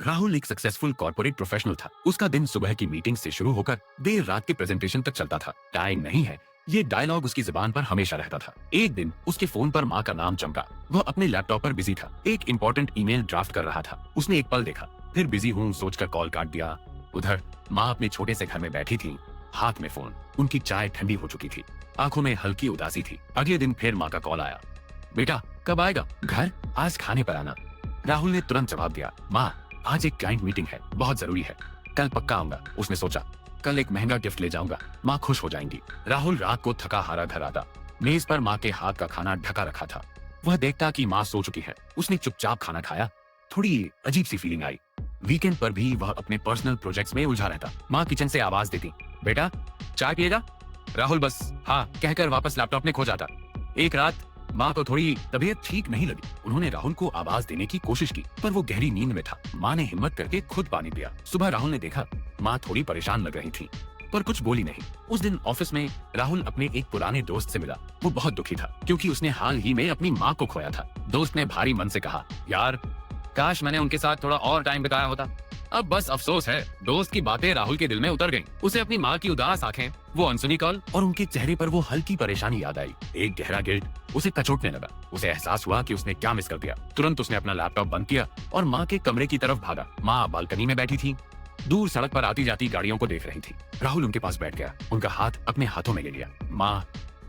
राहुल एक successful corporate professional था। उसका दिन सुबह की मीटिंग से शुरू होकर देर रात के प्रेजेंटेशन तक चलता था। टाइम नहीं है, ये डायलॉग उसकी जुबान पर हमेशा रहता था। एक दिन उसके फोन पर माँ का नाम चमका। वह अपने लैपटॉप पर बिजी था, एक इंपॉर्टेंट ईमेल ड्राफ्ट कर रहा था। उसने एक पल देखा, फिर बिजी हूँ सोचकर कॉल काट दिया। उधर माँ अपने छोटे से घर में बैठी थी, हाथ में फोन। उनकी चाय ठंडी हो चुकी थी, आंखों में हल्की उदासी थी। अगले दिन फिर माँ का कॉल आया, बेटा कब आएगा घर, आज खाने पर आना। राहुल ने तुरंत जवाब दिया, माँ आज एक क्लाइंट मीटिंग है, बहुत जरूरी है, कल पक्का आऊंगा। उसने सोचा कल एक महंगा गिफ्ट ले जाऊंगा, माँ खुश हो जाएंगी। राहुल रात को थका हारा घर आता। मेज पर माँ के हाथ का खाना ढका रखा था। वह देखता कि माँ सो चुकी है। उसने चुपचाप खाना खाया। थोड़ी अजीब सी फीलिंग आई। वीकेंड पर भी वह अपने पर्सनल प्रोजेक्ट्स में उलझा रहता। माँ किचन से आवाज देती, बेटा चाय पिएगा। राहुल बस हाँ कहकर वापस लैपटॉप में खो जाता। एक रात माँ को थोड़ी तबीयत ठीक नहीं लगी। उन्होंने राहुल को आवाज देने की कोशिश की, पर वो गहरी नींद में था। माँ ने हिम्मत करके खुद पानी पिया। सुबह राहुल ने देखा माँ थोड़ी परेशान लग रही थी, पर कुछ बोली नहीं। उस दिन ऑफिस में राहुल अपने एक पुराने दोस्त से मिला। वो बहुत दुखी था क्योंकि उसने हाल ही में अपनी माँ को खोया था। दोस्त ने भारी मन से कहा, यार काश मैंने उनके साथ थोड़ा और टाइम बिताया होता। अब बस अफसोस है। दोस्त की बातें राहुल के दिल में उतर गईं। उसे अपनी माँ की उदास आंखें, वो अनसुनी कॉल और उनके चेहरे पर वो हल्की परेशानी याद आई। एक गहरा गिल्ट उसे कचोटने लगा। उसे एहसास हुआ कि उसने क्या मिस कर दिया। तुरंत उसने अपना लैपटॉप बंद किया और माँ के कमरे की तरफ भागा। माँ बालकनी में बैठी थी, दूर सड़क पर आती जाती गाड़ियों को देख रही थी। राहुल उनके पास बैठ गया, उनका हाथ अपने हाथों में ले लिया। माँ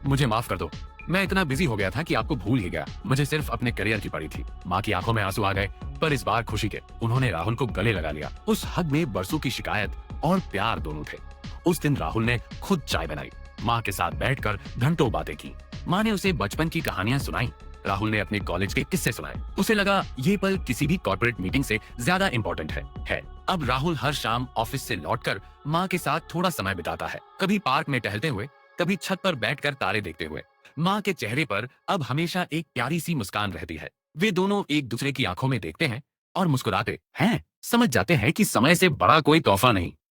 मुझे माफ कर दो, मैं इतना बिजी हो गया था कि आपको भूल ही गया। मुझे सिर्फ अपने करियर की पड़ी थी। माँ की आंखों में आंसू आ गए, पर इस बार खुशी के। उन्होंने राहुल को गले लगा लिया। उस हग में बरसों की शिकायत और प्यार दोनों थे। उस दिन राहुल ने खुद चाय बनाई, माँ के साथ बैठकर घंटों बातें की। माँ ने उसे बचपन की कहानियां सुनाई। राहुल ने अपने कॉलेज के किस्से सुनाए। उसे लगा ये पल किसी भी कॉर्पोरेट मीटिंग से ज्यादा इंपॉर्टेंट है। अब राहुल हर शाम ऑफिस से लौटकर माँ के साथ थोड़ा समय बिताता है, कभी पार्क में टहलते हुए, कभी छत पर बैठकर तारे देखते हुए। माँ के चेहरे पर अब हमेशा एक प्यारी सी मुस्कान रहती है। वे दोनों एक दूसरे की आंखों में देखते हैं और मुस्कुराते हैं, समझ जाते हैं कि समय से बड़ा कोई तोहफा नहीं।